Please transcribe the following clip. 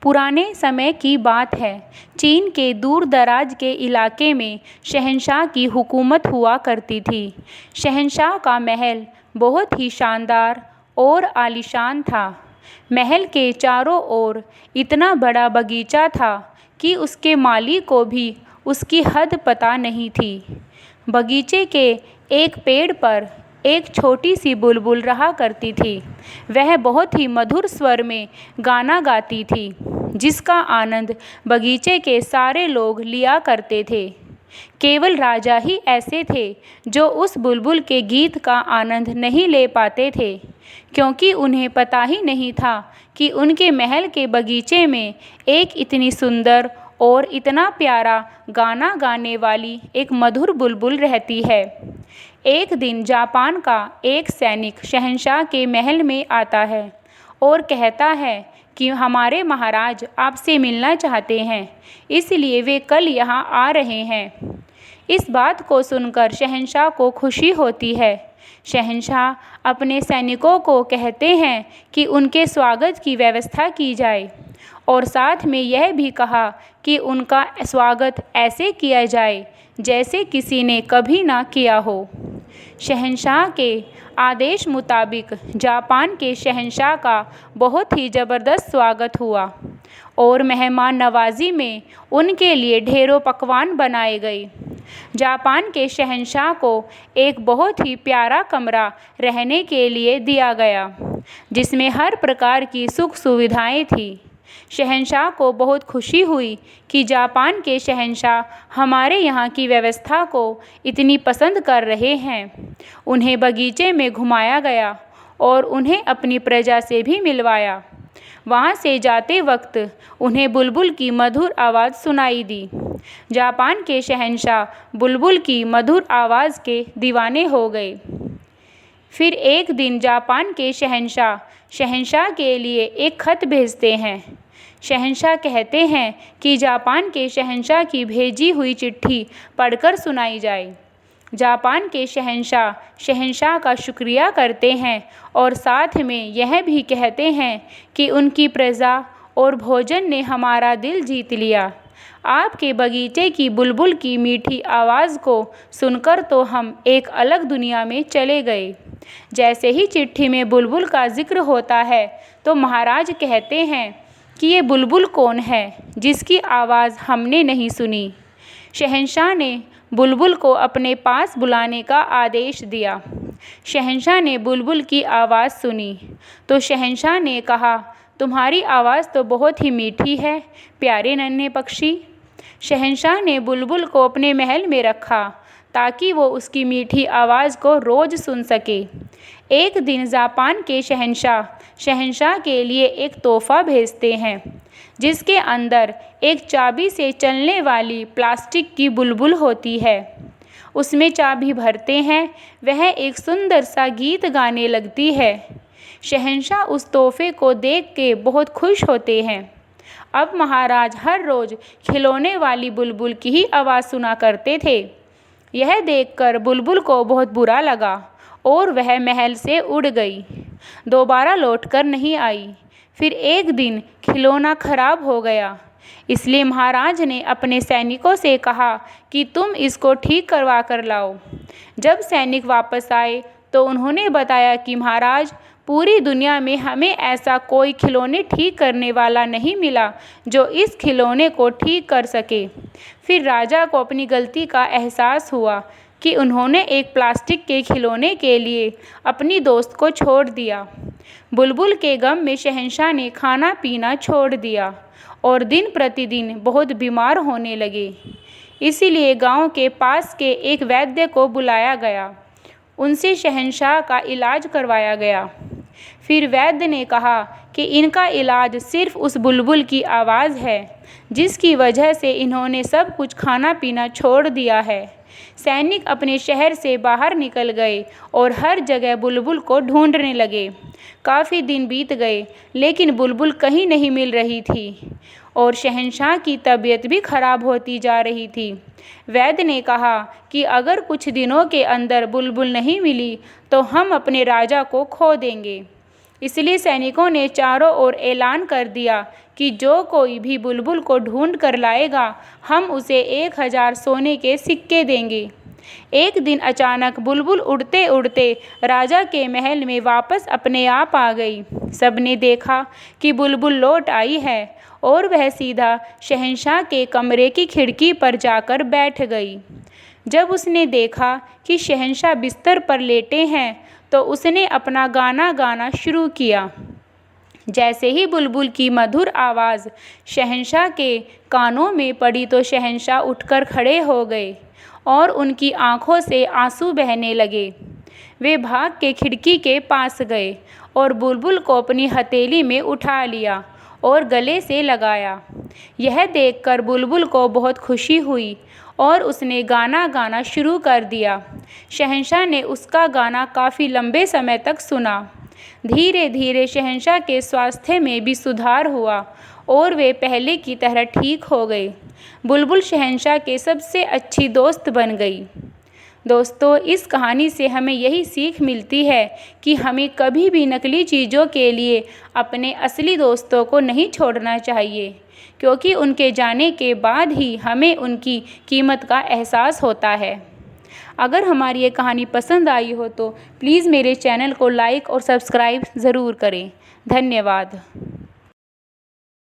पुराने समय की बात है। चीन के दूर दराज के इलाके में शहंशाह की हुकूमत हुआ करती थी। शहंशाह का महल बहुत ही शानदार और आलीशान था। महल के चारों ओर इतना बड़ा बगीचा था कि उसके माली को भी उसकी हद पता नहीं थी। बगीचे के एक पेड़ पर एक छोटी सी बुलबुल रहा करती थी। वह बहुत ही मधुर स्वर में गाना गाती थी, जिसका आनंद बगीचे के सारे लोग लिया करते थे। केवल राजा ही ऐसे थे जो उस बुलबुल के गीत का आनंद नहीं ले पाते थे, क्योंकि उन्हें पता ही नहीं था कि उनके महल के बगीचे में एक इतनी सुंदर और इतना प्यारा गाना गाने वाली एक मधुर बुलबुल रहती है। एक दिन जापान का एक सैनिक शहंशाह के महल में आता है और कहता है कि हमारे महाराज आपसे मिलना चाहते हैं, इसलिए वे कल यहाँ आ रहे हैं। इस बात को सुनकर शहंशाह को खुशी होती है। शहंशाह अपने सैनिकों को कहते हैं कि उनके स्वागत की व्यवस्था की जाए और साथ में यह भी कहा कि उनका स्वागत ऐसे किया जाए जैसे किसी ने कभी ना किया हो। शहंशाह के आदेश मुताबिक जापान के शहंशाह का बहुत ही ज़बरदस्त स्वागत हुआ और मेहमान नवाजी में उनके लिए ढेरों पकवान बनाए गए। जापान के शहंशाह को एक बहुत ही प्यारा कमरा रहने के लिए दिया गया, जिसमें हर प्रकार की सुख सुविधाएं थी। शहंशाह को बहुत खुशी हुई कि जापान के शहंशाह हमारे यहाँ की व्यवस्था को इतनी पसंद कर रहे हैं। उन्हें बगीचे में घुमाया गया और उन्हें अपनी प्रजा से भी मिलवाया। वहाँ से जाते वक्त उन्हें बुलबुल की मधुर आवाज़ सुनाई दी। जापान के शहंशाह बुलबुल की मधुर आवाज़ के दीवाने हो गए। फिर एक दिन जापान के शहंशाह के लिए एक खत भेजते हैं। शहंशाह कहते हैं कि जापान के शहंशाह की भेजी हुई चिट्ठी पढ़कर सुनाई जाए। जापान के शहंशाह का शुक्रिया करते हैं और साथ में यह भी कहते हैं कि उनकी प्रजा और भोजन ने हमारा दिल जीत लिया। आपके बगीचे की बुलबुल की मीठी आवाज़ को सुनकर तो हम एक अलग दुनिया में चले गए। जैसे ही चिट्ठी में बुलबुल का जिक्र होता है तो महाराज कहते हैं कि ये बुलबुल कौन है जिसकी आवाज़ हमने नहीं सुनी। शहंशाह ने बुलबुल को अपने पास बुलाने का आदेश दिया। शहंशाह ने बुलबुल की आवाज़ सुनी तो शहंशाह ने कहा, तुम्हारी आवाज़ तो बहुत ही मीठी है प्यारे नन्हे पक्षी। शहंशाह ने बुलबुल को अपने महल में रखा ताकि वो उसकी मीठी आवाज़ को रोज़ सुन सके। एक दिन जापान के शहंशाह के लिए एक तोहफ़ा भेजते हैं, जिसके अंदर एक चाबी से चलने वाली प्लास्टिक की बुलबुल होती है। उसमें चाबी भरते हैं, वह एक सुंदर सा गीत गाने लगती है। शहंशाह उस तोहफ़े को देख के बहुत खुश होते हैं। अब महाराज हर रोज़ खिलौने वाली बुलबुल की ही आवाज़ सुना करते थे। यह देखकर बुलबुल को बहुत बुरा लगा और वह महल से उड़ गई, दोबारा लौटकर नहीं आई। फिर एक दिन खिलौना खराब हो गया, इसलिए महाराज ने अपने सैनिकों से कहा कि तुम इसको ठीक करवा कर लाओ। जब सैनिक वापस आए तो उन्होंने बताया कि महाराज, पूरी दुनिया में हमें ऐसा कोई खिलौने ठीक करने वाला नहीं मिला जो इस खिलौने को ठीक कर सके। फिर राजा को अपनी गलती का एहसास हुआ कि उन्होंने एक प्लास्टिक के खिलौने के लिए अपनी दोस्त को छोड़ दिया। बुलबुल के गम में शहंशाह ने खाना पीना छोड़ दिया और दिन प्रतिदिन बहुत बीमार होने लगे। इसीलिए गांव के पास के एक वैद्य को बुलाया गया। उनसे शहंशाह का इलाज करवाया गया। फिर वैद्य ने कहा कि इनका इलाज सिर्फ उस बुलबुल की आवाज़ है, जिसकी वजह से इन्होंने सब कुछ खाना पीना छोड़ दिया है। सैनिक अपने शहर से बाहर निकल गए और हर जगह बुलबुल को ढूंढने लगे। काफ़ी दिन बीत गए, लेकिन बुलबुल कहीं नहीं मिल रही थी और शहंशाह की तबीयत भी खराब होती जा रही थी। वैद्य ने कहा कि अगर कुछ दिनों के अंदर बुलबुल नहीं मिली तो हम अपने राजा को खो देंगे। इसलिए सैनिकों ने चारों ओर ऐलान कर दिया कि जो कोई भी बुलबुल को ढूंढ कर लाएगा, हम उसे 1000 सोने के सिक्के देंगे। एक दिन अचानक बुलबुल उड़ते उड़ते राजा के महल में वापस अपने आप आ गई। सबने देखा कि बुलबुल लौट आई है और वह सीधा शहंशाह के कमरे की खिड़की पर जाकर बैठ गई। जब उसने देखा कि शहंशाह बिस्तर पर लेटे हैं तो उसने अपना गाना गाना शुरू किया। जैसे ही बुलबुल की मधुर आवाज़ शहंशाह के कानों में पड़ी तो शहंशाह उठकर खड़े हो गए और उनकी आंखों से आंसू बहने लगे। वे भाग के खिड़की के पास गए और बुलबुल को अपनी हथेली में उठा लिया और गले से लगाया। यह देखकर बुलबुल को बहुत खुशी हुई और उसने गाना गाना शुरू कर दिया। शहंशाह ने उसका गाना काफ़ी लंबे समय तक सुना। धीरे धीरे शहंशाह के स्वास्थ्य में भी सुधार हुआ और वे पहले की तरह ठीक हो गए। बुलबुल शहंशाह के सबसे अच्छी दोस्त बन गई। दोस्तों, इस कहानी से हमें यही सीख मिलती है कि हमें कभी भी नकली चीज़ों के लिए अपने असली दोस्तों को नहीं छोड़ना चाहिए, क्योंकि उनके जाने के बाद ही हमें उनकी कीमत का एहसास होता है। अगर हमारी ये कहानी पसंद आई हो तो प्लीज़ मेरे चैनल को लाइक और सब्सक्राइब ज़रूर करें। धन्यवाद।